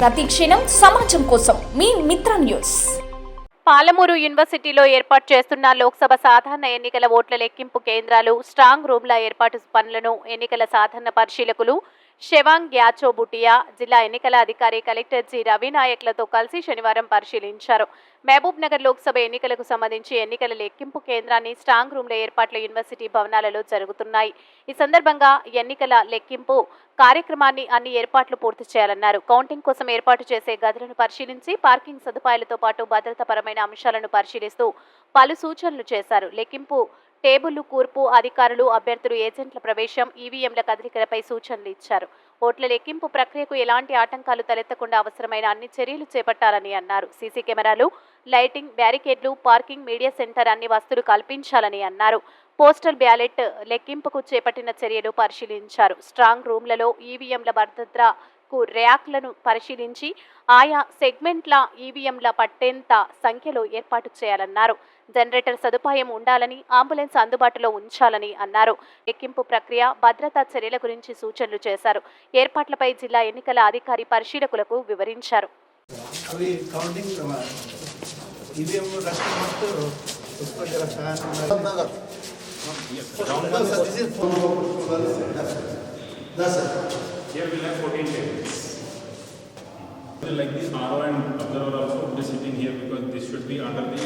ప్రతి క్షణం సమాజం కోసం మీ మిత్ర న్యూస్. పాలమూరు యూనివర్సిటీలో ఏర్పాటు చేస్తున్న లోక్సభ సాధారణ ఎన్నికల ఓట్ల లెక్కింపు కేంద్రాలు, స్ట్రాంగ్ రూమ్ల ఏర్పాటు పనులను ఎన్నికల సాధారణ పరిశీలకులు షెవాంగ్ యాచో బుటియా, జిల్లా ఎన్నికల అధికారి కలెక్టర్ జి రవినాయక్లతో కలిసి శనివారం పరిశీలించారు. మహబూబ్ నగర్ లోక్సభ ఎన్నికలకు సంబంధించి ఎన్నికల లెక్కింపు కేంద్రాన్ని, స్ట్రాంగ్ రూమ్ల ఏర్పాట్లు యూనివర్సిటీ భవనాలలో జరుగుతున్నాయి. ఈ సందర్భంగా ఎన్నికల లెక్కింపు కార్యక్రమాన్ని అన్ని ఏర్పాట్లు పూర్తి చేయాలన్నారు. కౌంటింగ్ కోసం ఏర్పాటు చేసే గదులను పరిశీలించి పార్కింగ్ సదుపాయాలతో పాటు భద్రతాపరమైన అంశాలను పరిశీలిస్తూ పలు సూచనలు చేశారు. లెక్కింపు టేబుళ్లు కూర్పు, అధికారులు, అభ్యర్థులు, ఏజెంట్ల ప్రవేశం, ఈవీఎంల కదలికలపై సూచనలు ఇచ్చారు. ఓట్ల లెక్కింపు ప్రక్రియకు ఎలాంటి ఆటంకాలు తలెత్తకుండా అవసరమైన అన్ని చర్యలు చేపట్టాలని అన్నారు. సీసీ కెమెరాలు, లైటింగ్, బ్యారికేడ్లు, పార్కింగ్, మీడియా సెంటర్ అన్ని వసతులు కల్పించాలని అన్నారు. పోస్టల్ బ్యాలెట్ లెక్కింపుకు చేపట్టిన చర్యలు పరిశీలించారు. స్ట్రాంగ్ రూమ్లలో ఈవీఎంల భద్రతకు ర్యాక్లను పరిశీలించి ఆయా సెగ్మెంట్ల ఈవీఎంల పట్టేంత సంఖ్యలో ఏర్పాటు చేయాలన్నారు. జనరేటర్ సదుపాయం ఉండాలని, అంబులెన్స్ అందుబాటులో ఉంచాలని అన్నారు. లెక్కింపు ప్రక్రియ, భద్రతా చర్యల గురించి సూచనలు చేశారు. ఏర్పాట్లపై జిల్లా ఎన్నికల అధికారి పరిశీలకులకు వివరించారు. Like this RO and observer also would be sitting here because this should be under the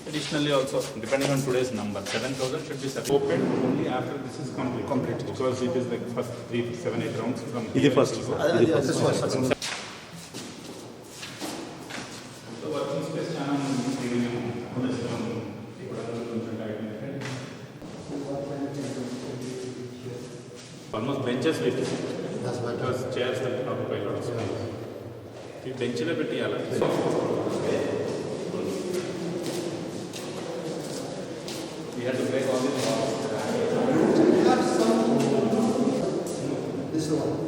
additionally also depending on today's number 7,000 should be opened only after this is complete because it is like first 3, 7, 8 rounds from the first. The working space channel almost benches with because chairs that occupy a lot of space. The bench le pettiyala. We had to break all these walls. This one.